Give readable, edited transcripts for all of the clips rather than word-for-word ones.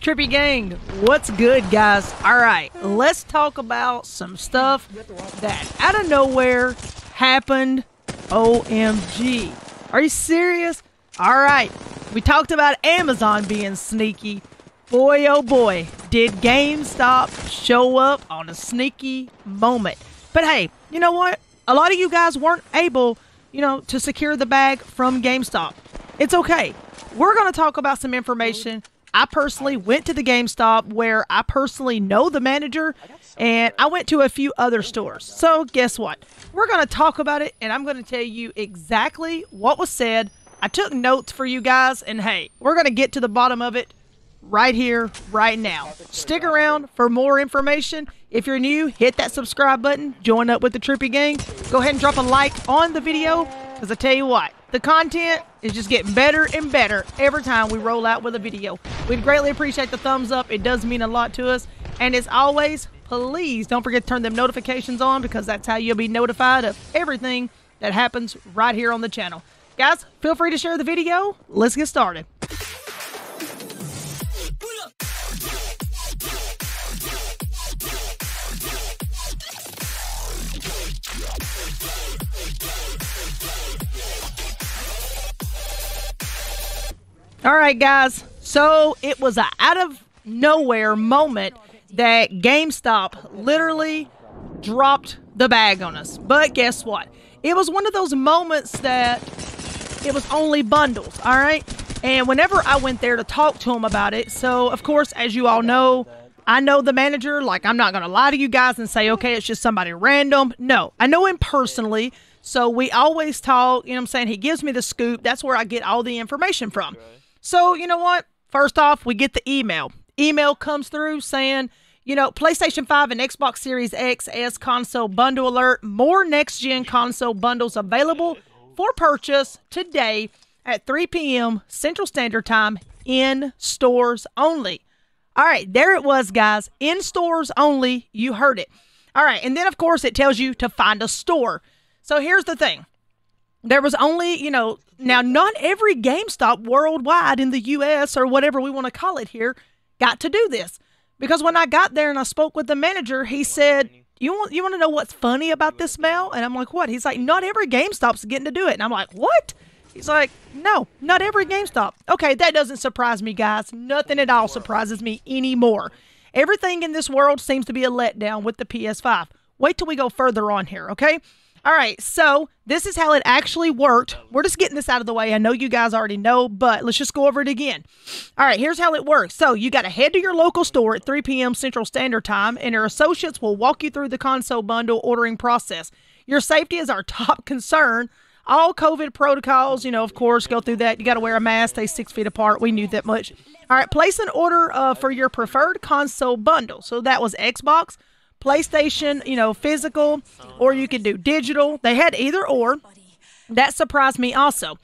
Trippy Gang, what's good, guys? Alright, let's talk about some stuff that out of nowhere happened. OMG. Are you serious? Alright, we talked about Amazon being sneaky. Boy, oh boy, did GameStop show up on a sneaky moment. But hey, you know what? A lot of you guys weren't able, to secure the bag from GameStop. It's okay. We're going to talk about some information. I personally went to the GameStop where I personally know the manager, and I went to a few other stores. So guess what? We're going to talk about it, and I'm going to tell you exactly what was said. I took notes for you guys, and hey, we're going to get to the bottom of it right here, right now. Stick around for more information. If you're new, hit that subscribe button. Join up with the Trippy Gang. Go ahead and drop a like on the video, because I tell you what, the content is just getting better and better every time we roll out with a video. We'd greatly appreciate the thumbs up. It does mean a lot to us. And as always, please don't forget to turn them notifications on, because that's how you'll be notified of everything that happens right here on the channel. Guys, feel free to share the video. Let's get started. Alright guys, so it was a out of nowhere moment that GameStop literally dropped the bag on us. But guess what? It was one of those moments that it was only bundles, alright? And whenever I went there to talk to him about it, so of course, as you all know, I know the manager. Like, I'm not going to lie to you guys and say, okay, it's just somebody random. No, I know him personally. So we always talk, you know what I'm saying? He gives me the scoop. That's where I get all the information from. So, you know what? First off, we get the email. Email comes through saying, PlayStation 5 and Xbox Series X S console bundle alert. More next-gen console bundles available for purchase today at 3 p.m. Central Standard Time in stores only. All right, there it was, guys. In stores only. You heard it. All right, and then, of course, it tells you to find a store. So here's the thing. There was only, now not every GameStop worldwide in the U.S. or whatever we want to call it here got to do this. Because when I got there and I spoke with the manager, he said, you want to know what's funny about this, Mel? And I'm like, what? He's like, not every GameStop's getting to do it. And I'm like, what? He's like, no, not every GameStop. Okay, that doesn't surprise me, guys. Nothing at all surprises me anymore. Everything in this world seems to be a letdown with the PS5. Wait till we go further on here, okay? All right, so this is how it actually worked. We're just getting this out of the way. I know you guys already know, but let's just go over it again. All right, here's how it works. So you got to head to your local store at 3 p.m. Central Standard Time, and your associates will walk you through the console bundle ordering process. Your safety is our top concern. All COVID protocols, of course, go through that. You got to wear a mask, stay 6 feet apart. We knew that much. All right, place an order for your preferred console bundle. So that was Xbox, PlayStation, physical, or you could do digital. They had either or. That surprised me also.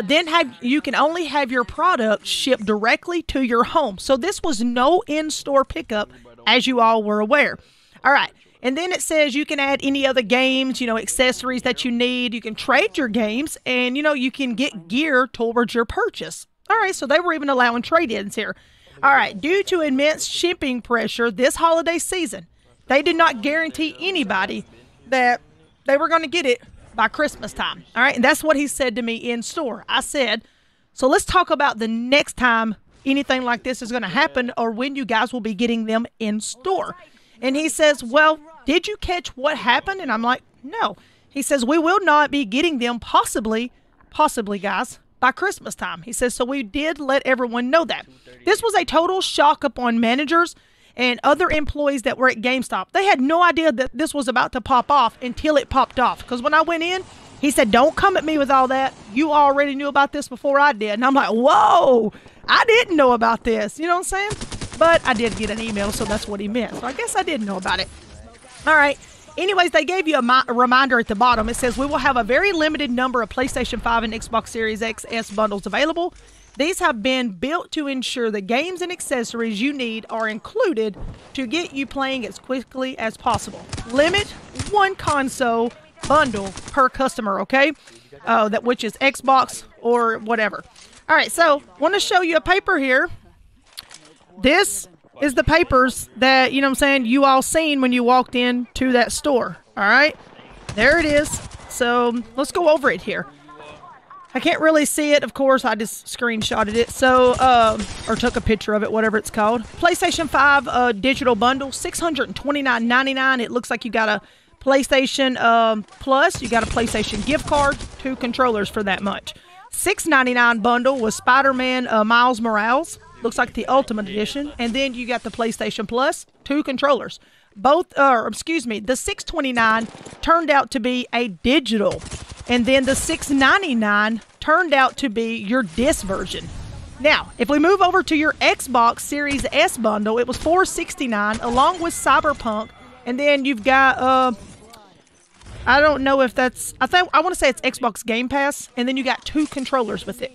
Then you can only have your product shipped directly to your home. So this was no in-store pickup, as you all were aware. All right. And then it says you can add any other games, accessories that you need. You can trade your games, and, you can get gear towards your purchase. All right. So they were even allowing trade-ins here. All right. Due to immense shipping pressure this holiday season, they did not guarantee anybody that they were going to get it by Christmas time. All right. And that's what he said to me in store. I said, so let's talk about the next time anything like this is going to happen, or when you guys will be getting them in store. And he says, well, did you catch what happened? And I'm like, no. He says, we will not be getting them possibly, guys, by Christmas time. He says, so we did let everyone know that. This was a total shock upon managers and other employees that were at GameStop. They had no idea that this was about to pop off until it popped off. Because when I went in, he said, don't come at me with all that. You already knew about this before I did. And I'm like, whoa, I didn't know about this. You know what I'm saying? But I did get an email, so that's what he meant. So I guess I did know about it. All right. Anyways, they gave you a reminder at the bottom. It says, we will have a very limited number of PlayStation 5 and Xbox Series X S bundles available. These have been built to ensure the games and accessories you need are included to get you playing as quickly as possible. Limit one console bundle per customer, okay? Which is Xbox or whatever. All right, so want to show you a paper here. this is the papers that, you know what I'm saying, you all seen when you walked in to that store. All right? There it is. So let's go over it here. I can't really see it, of course. I just screenshotted it. So, or took a picture of it, whatever it's called. PlayStation 5 digital bundle, $629.99. It looks like you got a PlayStation Plus. You got a PlayStation gift card, 2 controllers for that much. $6.99 bundle with Spider-Man Miles Morales. Looks like the Ultimate Edition. And then you got the PlayStation Plus, 2 controllers. Both, excuse me, the $629 turned out to be a digital. And then the $699 turned out to be your disc version. Now, if we move over to your Xbox Series S bundle, it was $469 along with Cyberpunk. And then you've got, I don't know if that's, I want to say it's Xbox Game Pass. And then you got 2 controllers with it.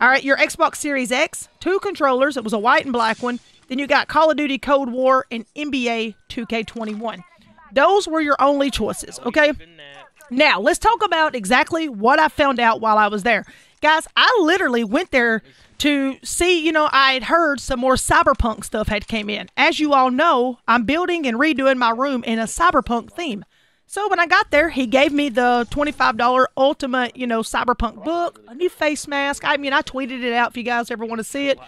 All right, your Xbox Series X, 2 controllers. It was a white and black one. Then you got Call of Duty Cold War and NBA 2K21. Those were your only choices, okay? Now, let's talk about exactly what I found out while I was there. Guys, I literally went there to see, you know, I had heard some more Cyberpunk stuff had came in. As you all know, I'm building and redoing my room in a Cyberpunk theme. So when I got there, he gave me the $25 Ultimate, you know, Cyberpunk book, a new face mask. I mean, I tweeted it out if you guys ever want to see it.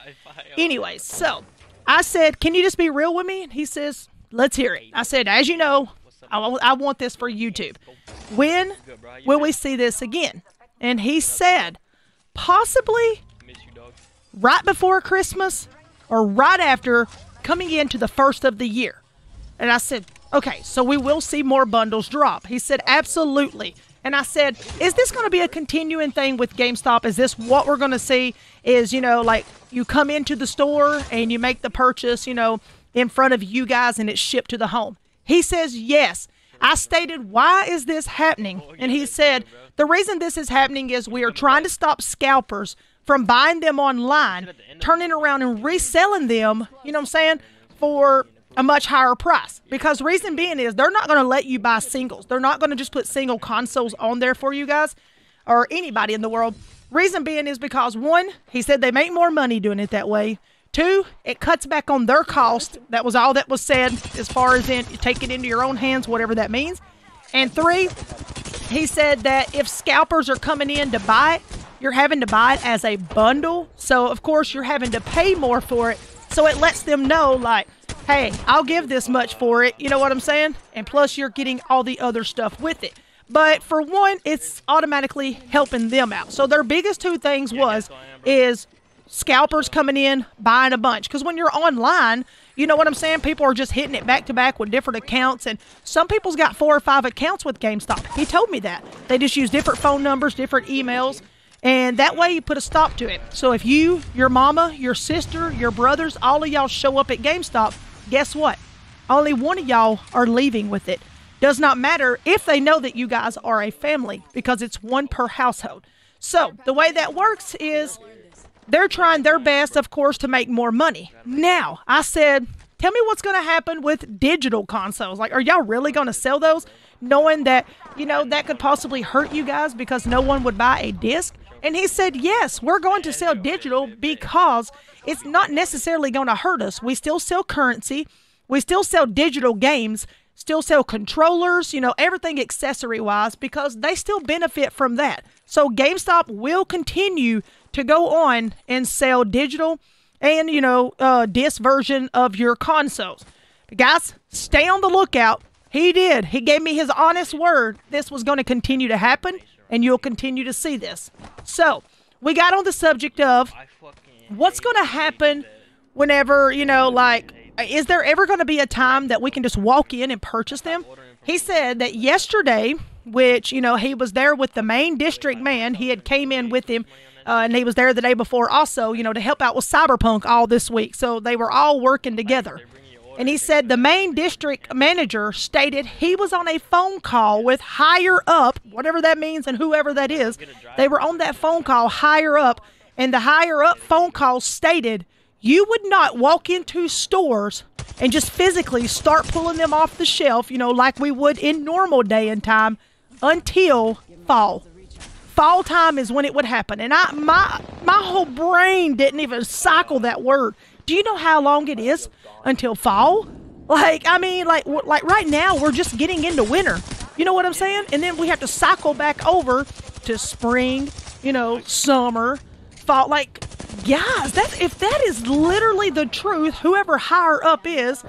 Anyways, so I said, can you just be real with me? And he says, let's hear it. I said, as you know, I want this for YouTube. When will we see this again? And he said, possibly right before Christmas or right after, coming into the first of the year. And I said, okay, so we will see more bundles drop. He said, absolutely. And I said, is this going to be a continuing thing with GameStop? Is this what we're going to see is, you know, like you come into the store and you make the purchase, you know, in front of you guys and it's shipped to the home? He says, yes. I stated, why is this happening? And he said, the reason this is happening is we are trying to stop scalpers from buying them online, turning around and reselling them, you know what I'm saying, for a much higher price. Because reason being is they're not going to let you buy singles. They're not going to just put single consoles on there for you guys or anybody in the world. Reason being is because, one, he said they make more money doing it that way. 2, it cuts back on their cost. That was all that was said as far as in take it into your own hands, whatever that means. And 3, he said that if scalpers are coming in to buy it, you're having to buy it as a bundle. So, of course, you're having to pay more for it. So it lets them know, like, hey, I'll give this much for it. You know what I'm saying? And plus, you're getting all the other stuff with it. But for one, it's automatically helping them out. So their biggest 2 things is scalpers coming in, buying a bunch. Because when you're online, you know what I'm saying? People are just hitting it back to back with different accounts. And some people's got 4 or 5 accounts with GameStop. He told me that. They just use different phone numbers, different emails. And that way you put a stop to it. So if you, your mama, your sister, your brothers, all of y'all show up at GameStop, guess what? Only one of y'all are leaving with it. Does not matter if they know that you guys are a family because it's 1 per household. So the way that works is they're trying their best, of course, to make more money. Now, I said, tell me what's going to happen with digital consoles. Like, are y'all really going to sell those knowing that, you know, that could possibly hurt you guys because no one would buy a disc? And he said, yes, we're going to sell digital because it's not necessarily going to hurt us. We still sell currency. We still sell digital games, still sell controllers, you know, everything accessory-wise because they still benefit from that. So GameStop will continue to go on and sell digital and, you know, disc version of your consoles. But guys, stay on the lookout. He did. He gave me his honest word. This was going to continue to happen, and you'll continue to see this. So, we got on the subject of what's going to happen whenever, you know, like, is there ever going to be a time that we can just walk in and purchase them? He said that yesterday, which, you know, he was there with the main district man. He had came in with him, and he was there the day before also, you know, to help out with Cyberpunk all this week. So they were all working together. And he said the main district manager stated he was on a phone call with higher up, whatever that means and whoever that is. They were on that phone call higher up, and the higher up phone call stated you would not walk into stores and just physically start pulling them off the shelf, you know, like we would in normal day and time until fall. Fall time is when it would happen. And my whole brain didn't even cycle that word Do you know how long it is until fall? Like, I mean, like right now, we're just getting into winter. You know what I'm saying? And then we have to cycle back over to spring, you know, summer, fall. Like, guys, if that is literally the truth, whoever higher up is,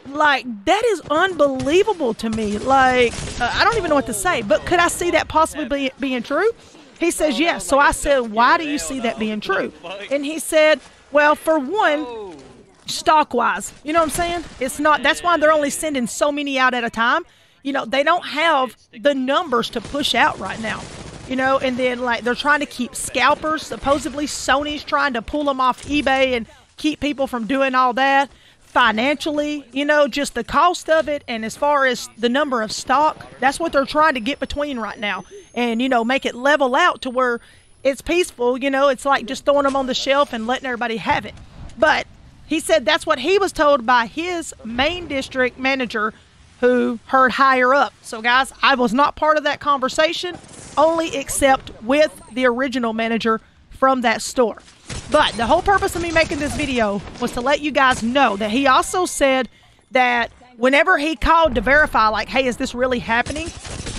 like, that is unbelievable to me. Like, I don't even know what to say. But could I see that possibly being true? He says yes. So I said, why do you see that being true? And he said, well, for one, stock-wise, you know what I'm saying? It's not. That's why they're only sending so many out at a time. You know, they don't have the numbers to push out right now. You know, and then, like, they're trying to keep scalpers. Supposedly, Sony's trying to pull them off eBay and keep people from doing all that. Financially, you know, just the cost of it, and as far as the number of stock, that's what they're trying to get between right now. And, you know, make it level out to where it's peaceful. You know, it's like just throwing them on the shelf and letting everybody have it. But he said that's what he was told by his main district manager, who heard higher up. So, guys, I was not part of that conversation, only except with the original manager from that store. But the whole purpose of me making this video was to let you guys know that he also said that whenever he called to verify, like, hey, is this really happening,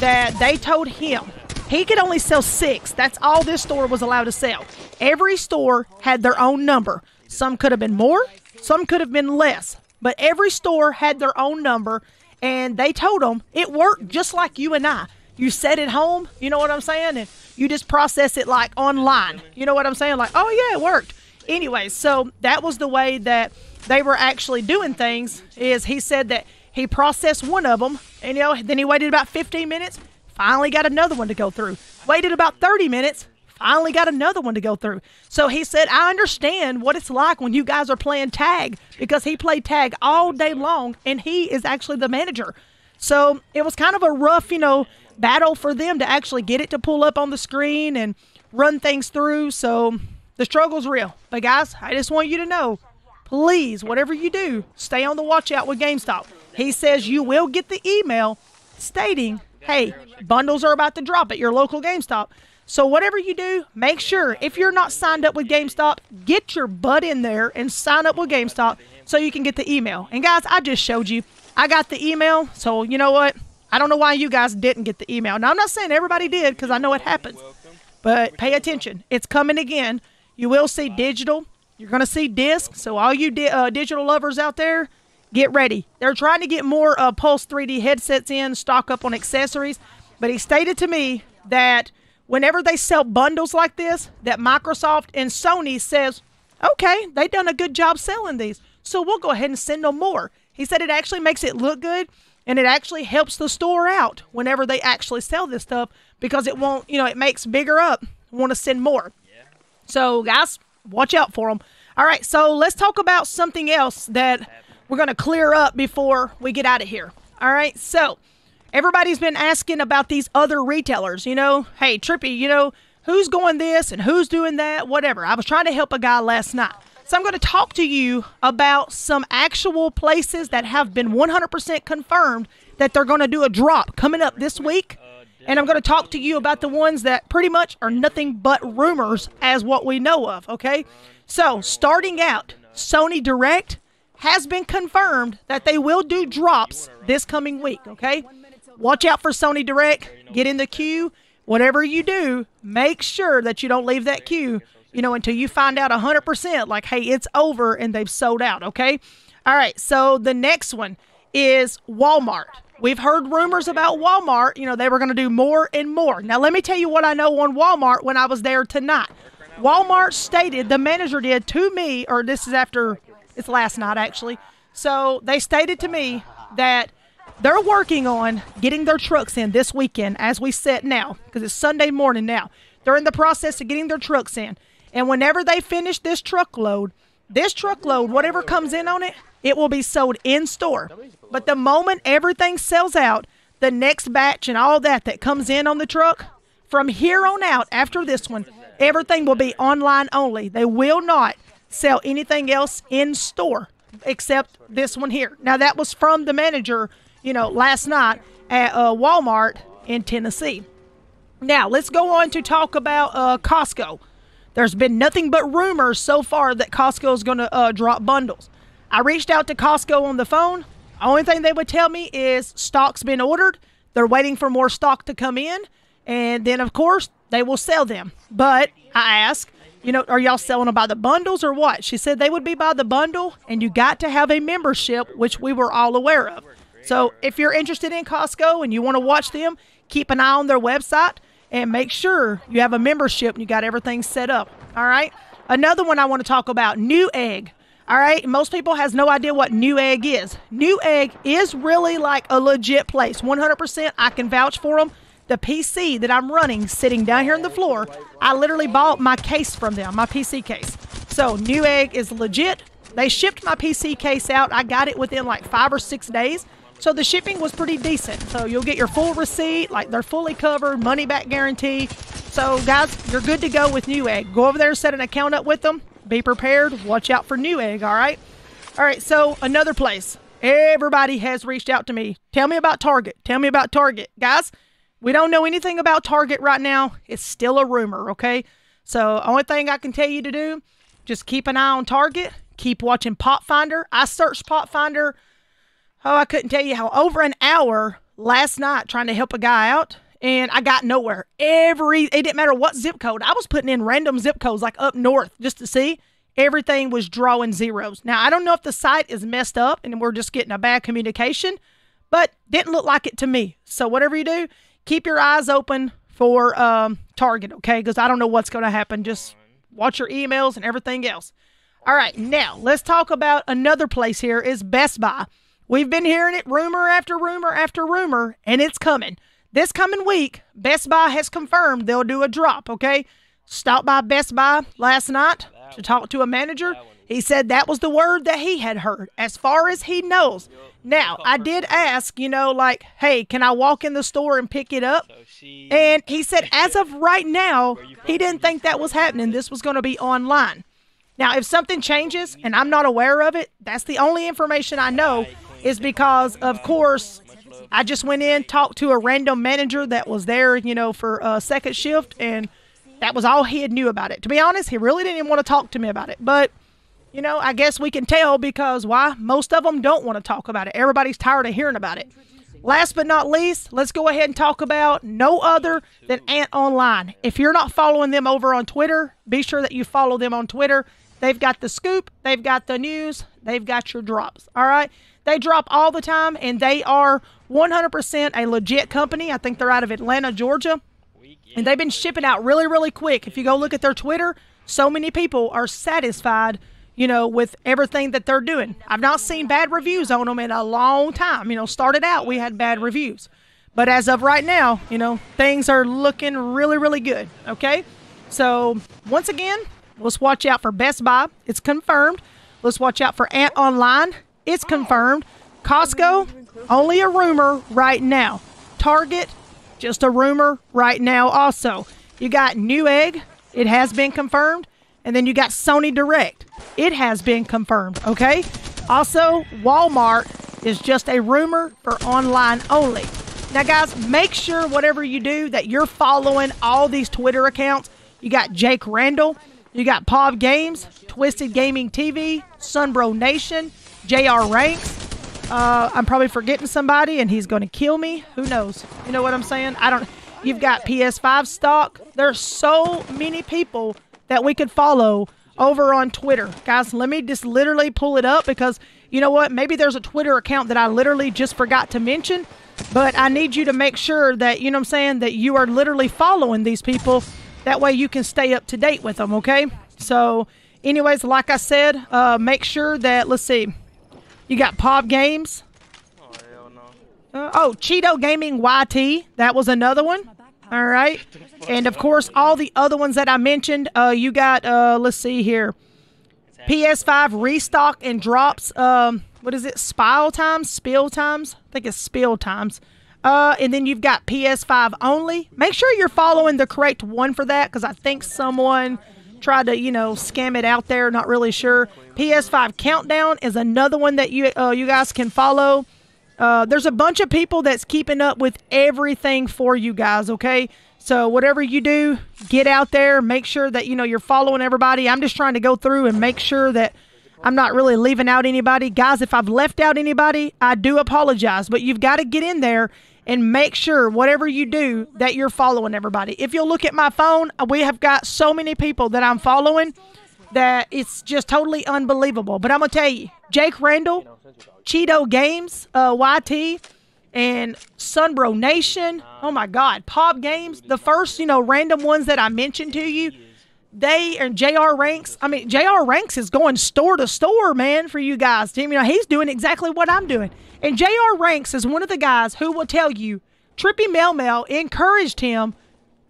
that they told him he could only sell 6. That's all this store was allowed to sell. Every store had their own number. Some could have been more, some could have been less. But every store had their own number, and they told them it worked just like you and I. You set it home, you know what I'm saying? And you just process it like online. You know what I'm saying? Like, oh yeah, it worked. Anyway, so that was the way that they were actually doing things. Is he said that he processed one of them, and you know, then he waited about 15 minutes, finally got another one to go through. Waited about 30 minutes, finally got another one to go through. So he said, I understand what it's like when you guys are playing tag, because he played tag all day long, and he is actually the manager. So it was kind of a rough, you know, battle for them to actually get it to pull up on the screen and run things through. So the struggle's real. But guys, I just want you to know, please, whatever you do, stay on the watch out with GameStop. He says you will get the email stating, hey, bundles are about to drop at your local GameStop. So whatever you do, make sure, if you're not signed up with GameStop, get your butt in there and sign up with GameStop so you can get the email. And guys, I just showed you. I got the email, so you know what? I don't know why you guys didn't get the email. Now, I'm not saying everybody did, because I know it happens. But pay attention. It's coming again. You will see digital. You're going to see disc. So all you digital lovers out there, get ready. They're trying to get more Pulse 3D headsets in, stock up on accessories. But he stated to me that whenever they sell bundles like this, that Microsoft and Sony says, okay, they've done a good job selling these, so we'll go ahead and send them more. He said it actually makes it look good, and it actually helps the store out whenever they actually sell this stuff, because it won't, you know, it makes bigger up, want to send more. So, guys, watch out for them. All right, so let's talk about something else that we're going to clear up before we get out of here. All right, so everybody's been asking about these other retailers, you know. Hey, Trippy, you know, who's going this and who's doing that, whatever. I was trying to help a guy last night. So I'm going to talk to you about some actual places that have been 100% confirmed that they're going to do a drop coming up this week. And I'm going to talk to you about the ones that pretty much are nothing but rumors as what we know of, okay? So starting out, Sony Direct has been confirmed that they will do drops this coming week, okay? Watch out for Sony Direct. Get in the queue. Whatever you do, make sure that you don't leave that queue, you know, until you find out 100%, like, hey, it's over and they've sold out, okay? All right, so the next one is Walmart. We've heard rumors about Walmart. You know, they were going to do more and more. Now, let me tell you what I know on Walmart when I was there tonight. Walmart stated, the manager did to me, or this is after, it's last night actually. So they stated to me that they're working on getting their trucks in this weekend as we sit now, because it's Sunday morning now. They're in the process of getting their trucks in. And whenever they finish this truckload, whatever comes in on it, it will be sold in store. But the moment everything sells out, the next batch and all that comes in on the truck, from here on out, after this one, everything will be online only. They will not sell anything else in store except this one here. Now, that was from the manager, you know, last night at Walmart in Tennessee. Now, let's go on to talk about Costco. There's been nothing but rumors so far that Costco is going to drop bundles. I reached out to Costco on the phone. The only thing they would tell me is stock's been ordered. They're waiting for more stock to come in. And then, of course, they will sell them. But I asked, you know, are y'all selling them by the bundles or what? She said they would be by the bundle, and you got to have a membership, which we were all aware of. So if you're interested in Costco and you want to watch them, keep an eye on their website and make sure you have a membership and you got everything set up. All right. Another one I want to talk about, Newegg. All right. Most people has no idea what Newegg is. Newegg is really like a legit place. 100%. I can vouch for them. The PC that I'm running sitting down here on the floor, I literally bought my case from them, my PC case. So Newegg is legit. They shipped my PC case out. I got it within like 5 or 6 days. So the shipping was pretty decent. So you'll get your full receipt, like they're fully covered, money back guarantee. So guys, you're good to go with Newegg. Go over there, set an account up with them. Be prepared. Watch out for Newegg, all right? All right, so another place. Everybody has reached out to me. Tell me about Target. Tell me about Target. Guys, we don't know anything about Target right now. It's still a rumor, okay? So only thing I can tell you to do, just keep an eye on Target. Keep watching Pot Finder. I searched Pot Finder, I couldn't tell you how, over an hour last night trying to help a guy out, and I got nowhere. It didn't matter what zip code. I was putting in random zip codes like up north just to see. Everything was drawing zeros. Now, I don't know if the site is messed up and we're just getting a bad communication, but didn't look like it to me. So whatever you do, keep your eyes open for Target, okay? Because I don't know what's going to happen. Just watch your emails and everything else. All right, now let's talk about another place here is Best Buy. We've been hearing it rumor after rumor after rumor, and it's coming. This coming week, Best Buy has confirmed they'll do a drop, okay? Stopped by Best Buy last night to talk to a manager. He said that was the word that he had heard, as far as he knows. Now, I did ask, you know, like, hey, can I walk in the store and pick it up? And he said, as of right now, he didn't think that was happening. This was going to be online. Now, if something changes and I'm not aware of it, that's the only information I know, is because, of course, I just went in, talked to a random manager that was there, you know, for a second shift, and that was all he had knew about it. To be honest, he really didn't even want to talk to me about it. But, you know, I guess we can tell because, why? Most of them don't want to talk about it. Everybody's tired of hearing about it. Last but not least, let's go ahead and talk about no other than Ant Online. If you're not following them over on Twitter, be sure that you follow them on Twitter. They've got the scoop, they've got the news, they've got your drops, all right? They drop all the time, and they are 100% a legit company. I think they're out of Atlanta, Georgia, and they've been shipping out really, really quick. If you go look at their Twitter, so many people are satisfied, you know, with everything that they're doing. I've not seen bad reviews on them in a long time. You know, started out, we had bad reviews. But as of right now, you know, things are looking really, really good, okay? So, once again, let's watch out for Best Buy. It's confirmed. Let's watch out for Ant Online. It's confirmed. Costco, only a rumor right now. Target, just a rumor right now also. You got Newegg. It has been confirmed. And then you got Sony Direct. It has been confirmed, okay? Also, Walmart is just a rumor for online only. Now, guys, make sure whatever you do that you're following all these Twitter accounts. You got Jake Randall. You got Pov Games, Twisted Gaming TV, Sunbro Nation, JR Ranks. I'm probably forgetting somebody, and he's going to kill me. Who knows? You know what I'm saying? I don't. You've got PS5 stock. There's so many people that we could follow over on Twitter. Guys, let me just literally pull it up because, you know what? Maybe there's a Twitter account that I literally just forgot to mention, but I need you to make sure that, you know what I'm saying, that you are literally following these people. That way you can stay up to date with them, okay? So, anyways, like I said, make sure that, let's see, you got Pop Games. Oh, hell no. Cheeto Gaming YT. That was another one. All right. And, of course, all the other ones that I mentioned, you got, let's see here, PS5 restock and drops, what is it, Spill Times? I think it's Spill Times. And then you've got PS5 only. Make sure you're following the correct one for that because I think someone tried to, you know, scam it out there. Not really sure. PS5 Countdown is another one that you guys can follow. There's a bunch of people that's keeping up with everything for you guys, okay? So whatever you do, get out there. Make sure that, you're following everybody. I'm just trying to go through and make sure that I'm not really leaving out anybody. Guys, if I've left out anybody, I do apologize. But you've got to get in there and make sure whatever you do that you're following everybody. If you'll look at my phone, we have got so many people that I'm following that it's just totally unbelievable. But I'm going to tell you, Jake Randall, Cheeto Games, YT, and Sunbro Nation, oh my God, Pop Games, the first, random ones that I mentioned to you, they and JR Ranks. I mean, JR Ranks is going store to store, man, for you guys. He's doing exactly what I'm doing. And JR Ranks is one of the guys who will tell you TrippyMELMEL encouraged him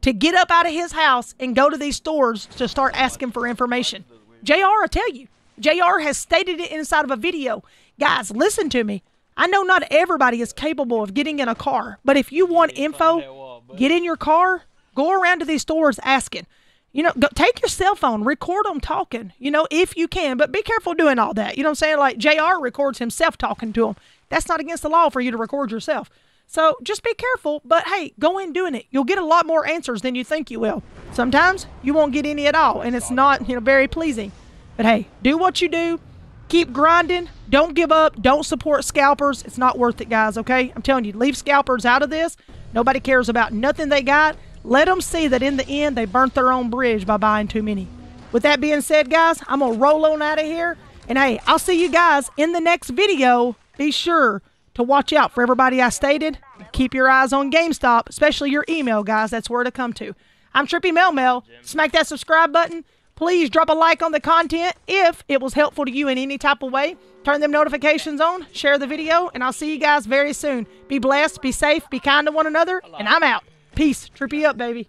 to get up out of his house and go to these stores to start asking for information. JR will tell you. JR has stated it inside of a video. Guys, listen to me. I know not everybody is capable of getting in a car, but if you want info, get in your car, go around to these stores asking. Take your cell phone, record them talking, if you can, but be careful doing all that. You know what I'm saying? Like JR records himself talking to them. That's not against the law for you to record yourself. So just be careful, but hey, go in doing it. You'll get a lot more answers than you think you will. Sometimes you won't get any at all, and it's not, very pleasing. But hey, do what you do. Keep grinding. Don't give up. Don't support scalpers. It's not worth it, guys, okay? I'm telling you, leave scalpers out of this. Nobody cares about nothing they got. Let them see that in the end, they burnt their own bridge by buying too many. With that being said, guys, I'm going to roll on out of here. And hey, I'll see you guys in the next video. Be sure to watch out for everybody I stated. Keep your eyes on GameStop, especially your email, guys. That's where to come to. I'm TrippyMELMEL. Smack that subscribe button. Please drop a like on the content if it was helpful to you in any type of way. Turn them notifications on. Share the video. And I'll see you guys very soon. Be blessed. Be safe. Be kind to one another. And I'm out. Peace. Trippy up, baby.